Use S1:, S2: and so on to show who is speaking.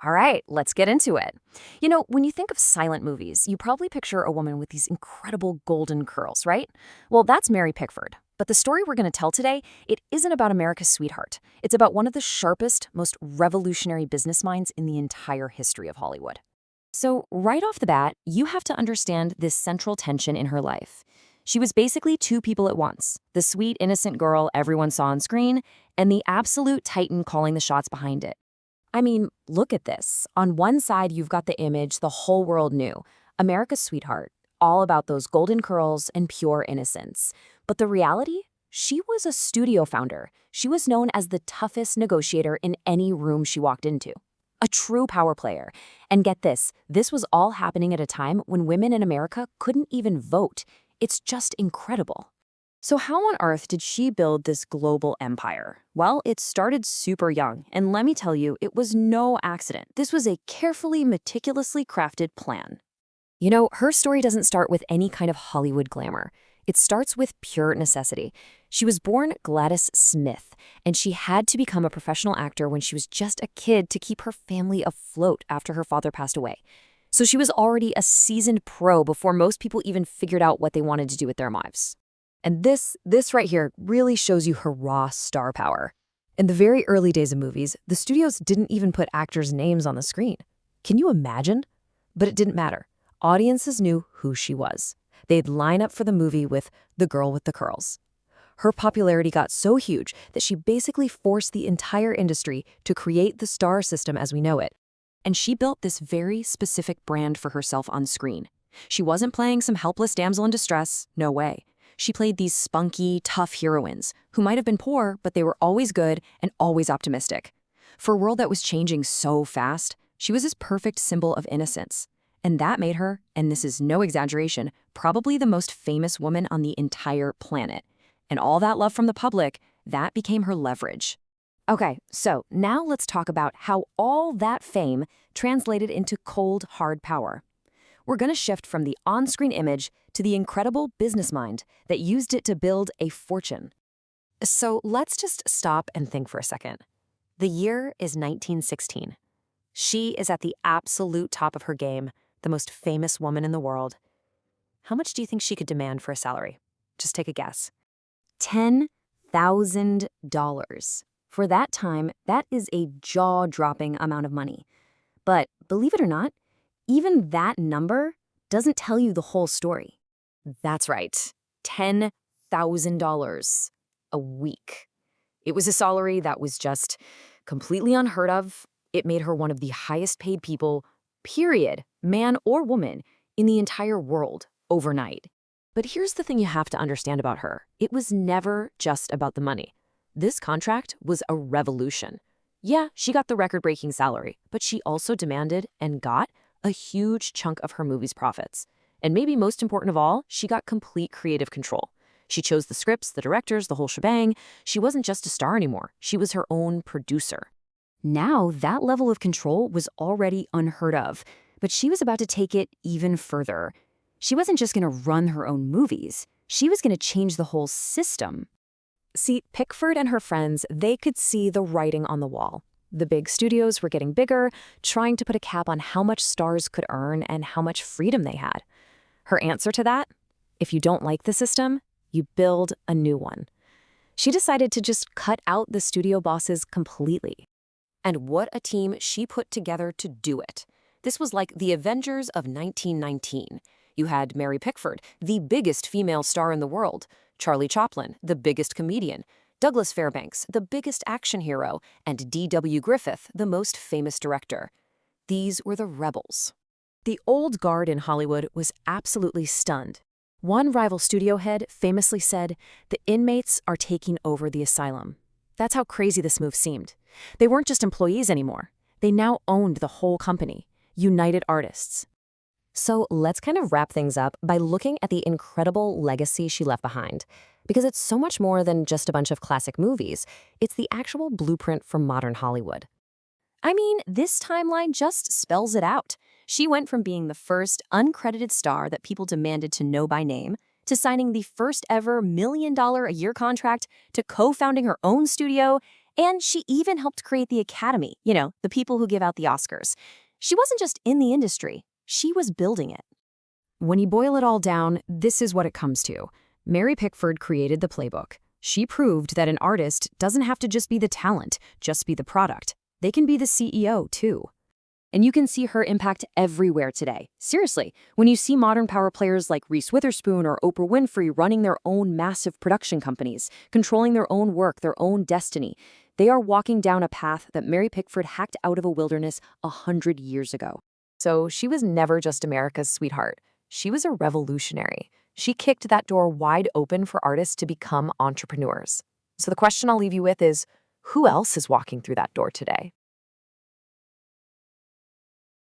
S1: All right, let's get into it. You know, when you think of silent movies, you probably picture a woman with these incredible golden curls, right? Well, that's Mary Pickford. But the story we're going to tell today, it isn't about America's sweetheart. It's about one of the sharpest, most revolutionary business minds in the entire history of Hollywood. So, right off the bat, you have to understand this central tension in her life. She was basically two people at once: the sweet, innocent girl everyone saw on screen, and the absolute titan calling the shots behind it. I mean, look at this. On one side, you've got the image the whole world knew: America's sweetheart, all about those golden curls and pure innocence. But the reality? She was a studio founder. She was known as the toughest negotiator in any room she walked into. A true power player. And get this was all happening at a time when women in America couldn't even vote. It's just incredible. So how on earth did she build this global empire? Well, it started super young, and let me tell you, it was no accident. This was a carefully, meticulously crafted plan. You know, her story doesn't start with any kind of Hollywood glamour. It starts with pure necessity. She was born Gladys Smith, and she had to become a professional actor when she was just a kid to keep her family afloat after her father passed away. So she was already a seasoned pro before most people even figured out what they wanted to do with their lives. And this right here really shows you her raw star power. In the very early days of movies, the studios didn't even put actors' names on the screen. Can you imagine? But it didn't matter. Audiences knew who she was. They'd line up for the movie with the girl with the curls. Her popularity got so huge that she basically forced the entire industry to create the star system as we know it. And she built this very specific brand for herself on screen. She wasn't playing some helpless damsel in distress, no way. She played these spunky, tough heroines who might have been poor, but they were always good and always optimistic. For a world that was changing so fast, she was this perfect symbol of innocence. And that made her, and this is no exaggeration, probably the most famous woman on the entire planet. And all that love from the public, that became her leverage. Okay, so now let's talk about how all that fame translated into cold, hard power. We're going to shift from the on-screen image to the incredible business mind that used it to build a fortune. So let's just stop and think for a second. The year is 1916. She is at the absolute top of her game, the most famous woman in the world. How much do you think she could demand for a salary? Just take a guess. $10,000. For that time, that is a jaw-dropping amount of money. But believe it or not, even that number doesn't tell you the whole story. That's right, $10,000 a week. It was a salary that was just completely unheard of. It made her one of the highest paid people, period, man or woman, in the entire world overnight. But here's the thing you have to understand about her. It was never just about the money. This contract was a revolution. Yeah, she got the record-breaking salary, but she also demanded and got a huge chunk of her movie's profits. And maybe most important of all, she got complete creative control. She chose the scripts, the directors, the whole shebang. She wasn't just a star anymore. She was her own producer. Now, that level of control was already unheard of, but she was about to take it even further. She wasn't just going to run her own movies. She was going to change the whole system. See, Pickford and her friends, they could see the writing on the wall. The big studios were getting bigger, trying to put a cap on how much stars could earn and how much freedom they had. Her answer to that? If you don't like the system, you build a new one. She decided to just cut out the studio bosses completely. And what a team she put together to do it. This was like the Avengers of 1919. You had Mary Pickford, the biggest female star in the world, Charlie Chaplin, the biggest comedian, Douglas Fairbanks, the biggest action hero, and D.W. Griffith, the most famous director. These were the rebels. The old guard in Hollywood was absolutely stunned. One rival studio head famously said, "The inmates are taking over the asylum." That's how crazy this move seemed. They weren't just employees anymore. They now owned the whole company, United Artists. So let's kind of wrap things up by looking at the incredible legacy she left behind. Because it's so much more than just a bunch of classic movies. It's the actual blueprint for modern Hollywood. I mean, this timeline just spells it out. She went from being the first uncredited star that people demanded to know by name, to signing the first ever $1 million a year contract, to co-founding her own studio, And she even helped create the Academy, the people who give out the Oscars. She wasn't just in the industry, she was building it. When you boil it all down, this is what it comes to. Mary Pickford created the playbook. She proved that an artist doesn't have to just be the talent, just be the product. They can be the CEO, too. And you can see her impact everywhere today. Seriously, when you see modern power players like Reese Witherspoon or Oprah Winfrey running their own massive production companies, controlling their own work, their own destiny, they are walking down a path that Mary Pickford hacked out of a wilderness 100 years ago. So she was never just America's sweetheart. She was a revolutionary. She kicked that door wide open for artists to become entrepreneurs. So the question I'll leave you with is, who else is walking through that door today?